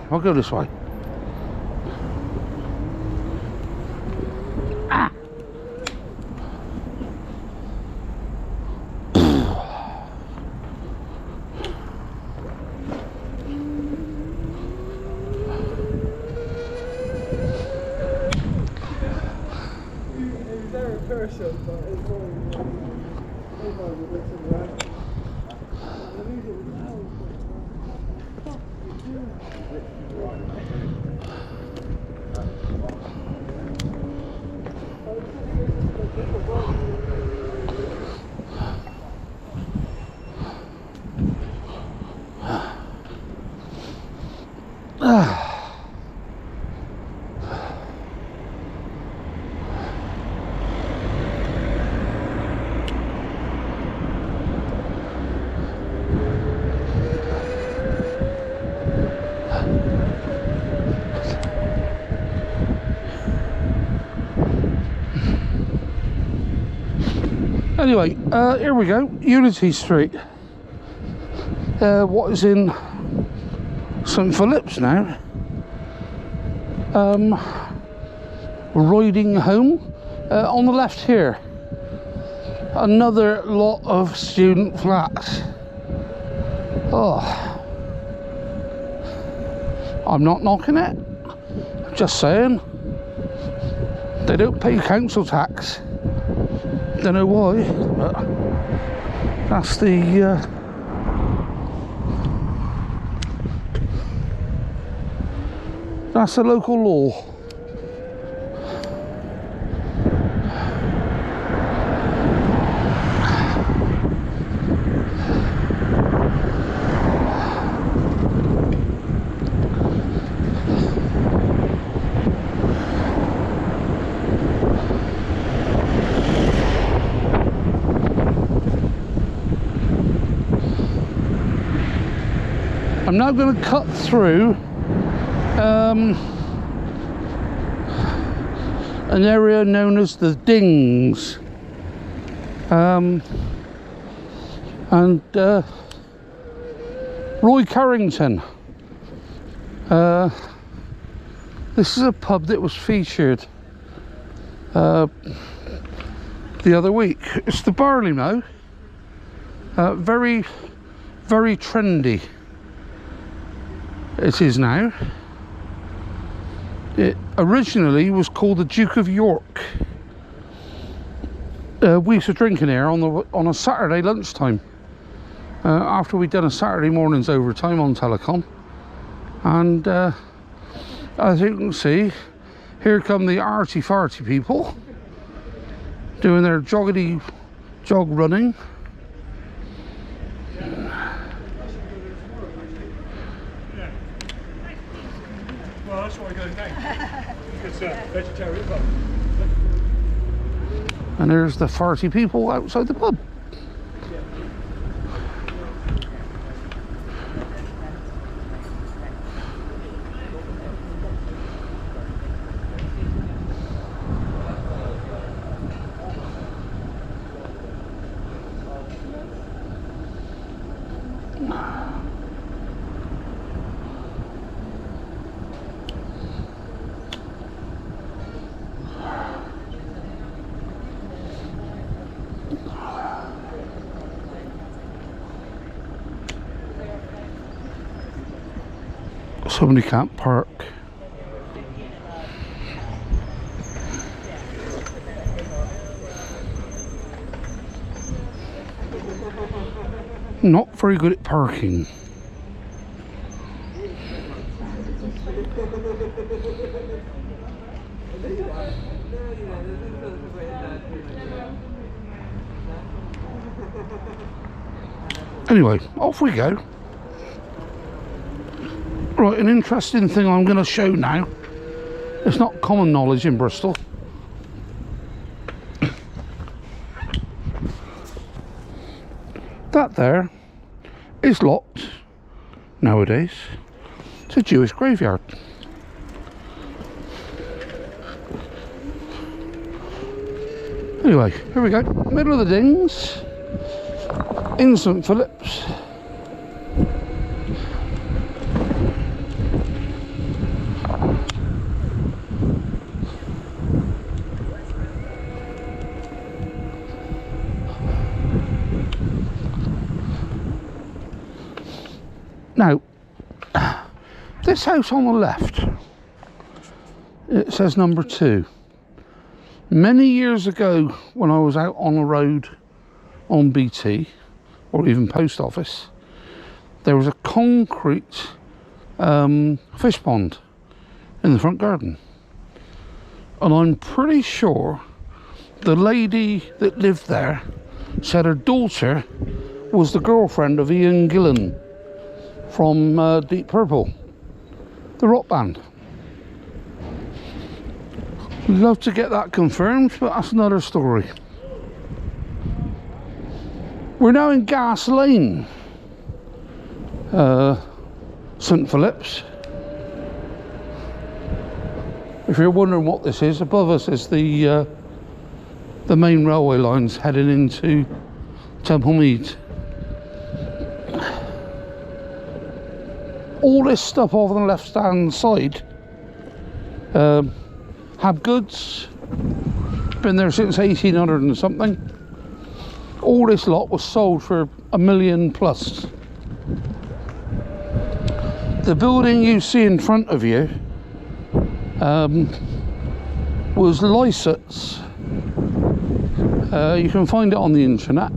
I'll go this way. Ah! Anyway, here we go, Unity Street. What is in St Phillips now? Riding home. On the left here, another lot of student flats. Oh, I'm not knocking it, just saying. They don't pay council tax. Don't know why, but that's the local law. I'm now going to cut through an area known as the Dings, and Roy Carrington. This is a pub that was featured the other week. It's the Barley Mow. Very, very trendy. It is now. It originally was called the Duke of York. We used to drink in here on a Saturday lunchtime, after we'd done a Saturday morning's overtime on telecom. And as you can see, here come the arty farty people doing their joggity jog running. Well, that's why I go now. It's vegetarian pub. And there's the farty people outside the pub. Somebody can't park. Not very good at parking. Anyway, off we go. Right, an interesting thing I'm going to show now. It's not common knowledge in Bristol. That there is locked nowadays. It's a Jewish graveyard. Anyway, here we go. Middle of the Dings, in St Phillips. Now, this house on the left, it says number 2. Many years ago, when I was out on the road on BT, or even post office, there was a concrete fish pond in the front garden. And I'm pretty sure the lady that lived there said her daughter was the girlfriend of Ian Gillan from Deep Purple, the rock band. Love to get that confirmed, but that's another story. We're now in Gas Lane, St Phillips. If you're wondering what this is, above us is the main railway lines heading into Templemead. All this stuff over on the left hand side, have goods, been there since 1800 and something. All this lot was sold for $1 million plus. The building you see in front of you was Lysett's. You can find it on the internet.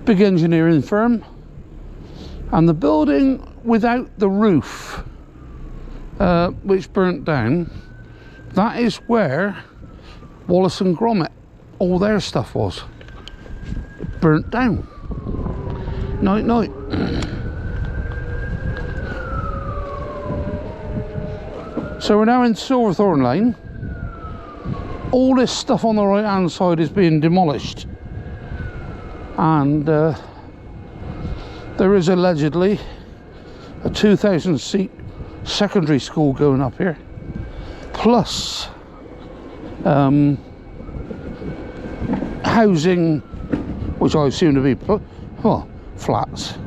Big engineering firm. And the building without the roof, which burnt down, that is where Wallace and Gromit, all their stuff was. It burnt down. Night night. So we're now in Silverthorn Lane. All this stuff on the right hand side is being demolished, and there is allegedly a 2,000 seat secondary school going up here, plus housing, which I assume to be flats,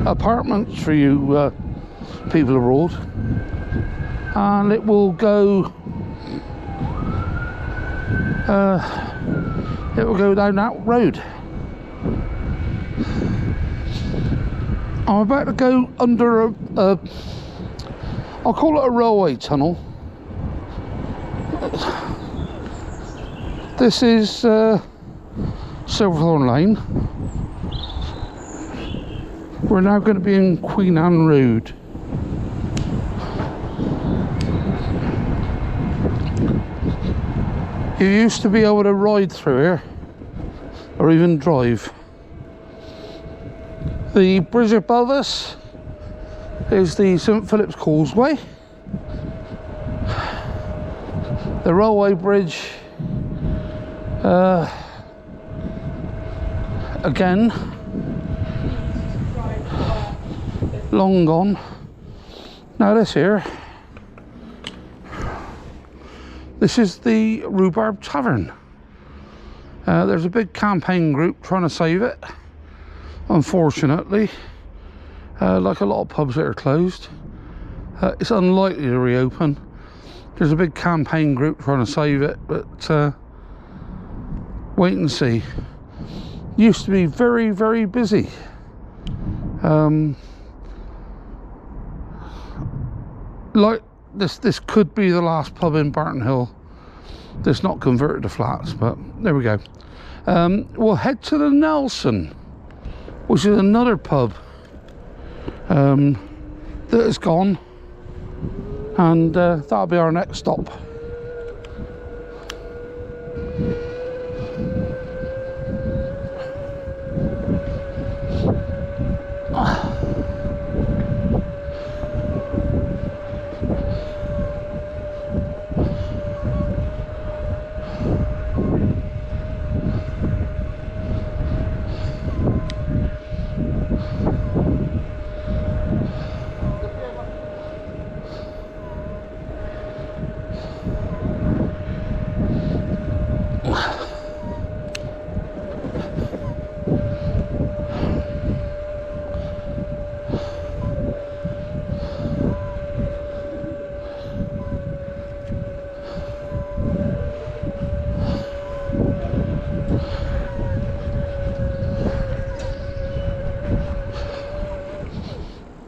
apartments for you people abroad, and it will go down that road. I'm about to go under I'll call it a railway tunnel. This is Silverthorn Lane. We're now going to be in Queen Anne Road. You used to be able to ride through here, or even drive. The bridge above us is the St Phillips Causeway. The railway bridge, again, long gone. Now this here, this is the Rhubarb Tavern. There's a big campaign group trying to save it. Unfortunately, like a lot of pubs that are closed, it's unlikely to reopen. There's a big campaign group trying to save it, but wait and see. Used to be very, very busy. Like this could be the last pub in Barton Hill that's not converted to flats, but there we go. We'll head to the Nelson, which is another pub that is gone, and that'll be our next stop.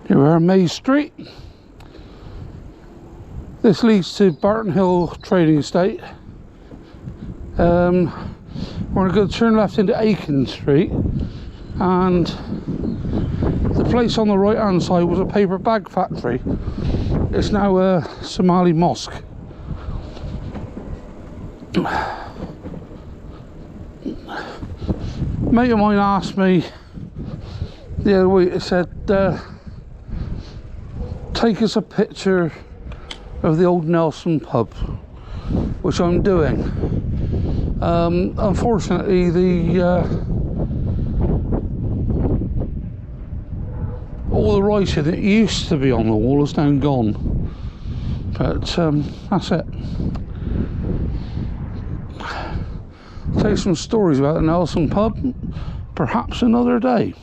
Here we are, Maze Street. This leads to Barton Hill Trading Estate. We're going to turn left into Aiken Street, and the place on the right hand side was a paper bag factory. It's now a Somali mosque. Mate of mine asked me the other week, he said, take us a picture of the old Nelson pub, which I'm doing. Unfortunately, all the writing that used to be on the wall is now gone, but that's it. Take some stories about the Nelson pub perhaps another day.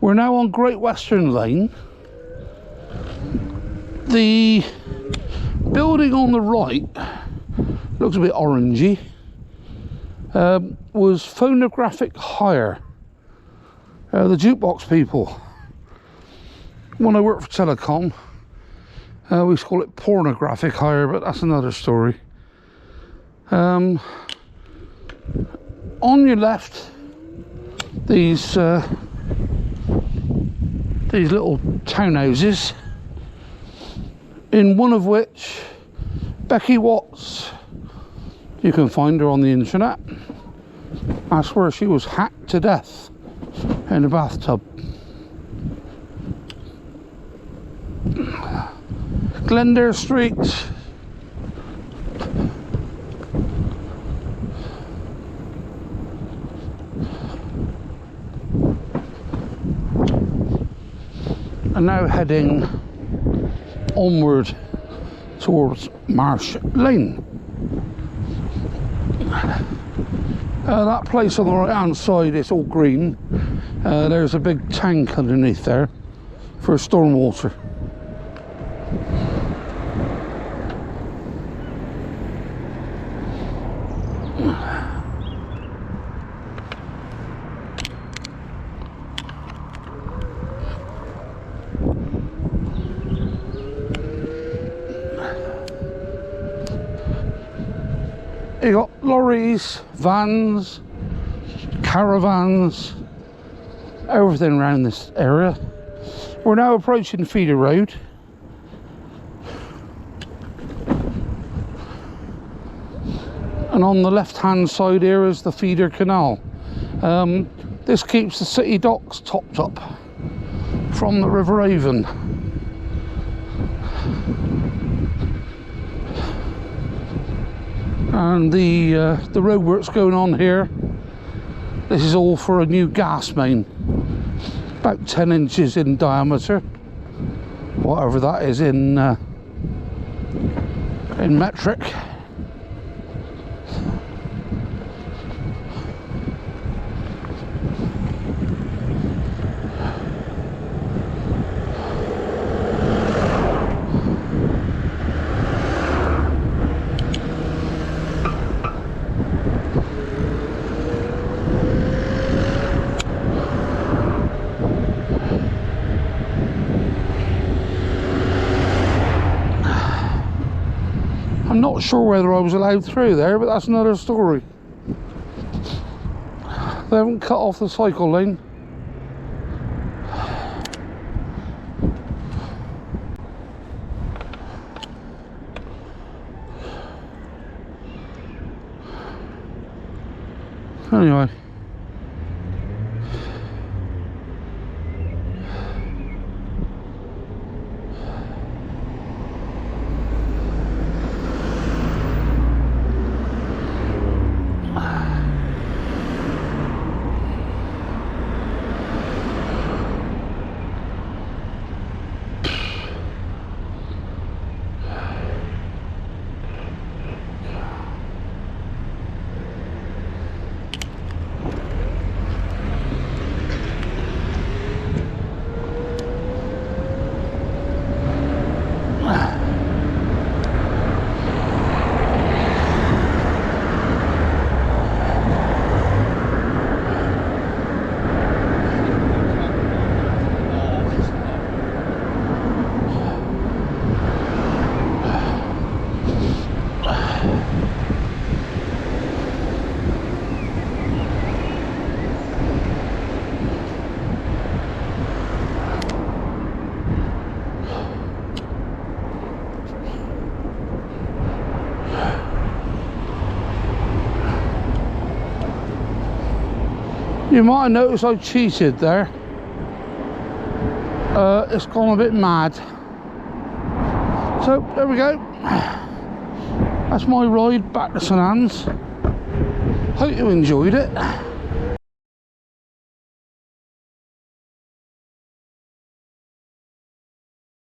We're now on Great Western Lane. The building on the right looks a bit orangey. Was Phonographic Hire, the jukebox people. When I worked for Telecom, we used to call it Pornographic Hire, but that's another story. On your left, these little townhouses, in one of which Becky Watts, you can find her on the internet. That's where she was hacked to death in a bathtub. Glendale Street. And now heading onward towards Marsh Lane. That place on the right hand side, it's all green. There's a big tank underneath there for storm water. You got lorries, vans, caravans, everything around this area. We're now approaching Feeder Road. And on the left hand side here is the Feeder Canal. This keeps the city docks topped up from the River Avon. And the roadworks going on here, this is all for a new gas main, about 10 inches in diameter, whatever that is in metric. I'm not sure whether I was allowed through there, but that's another story. They haven't cut off the cycle lane. Anyway. You might have noticed I cheated there. It's gone a bit mad. So there we go. That's my ride back to St Anne's. Hope you enjoyed it.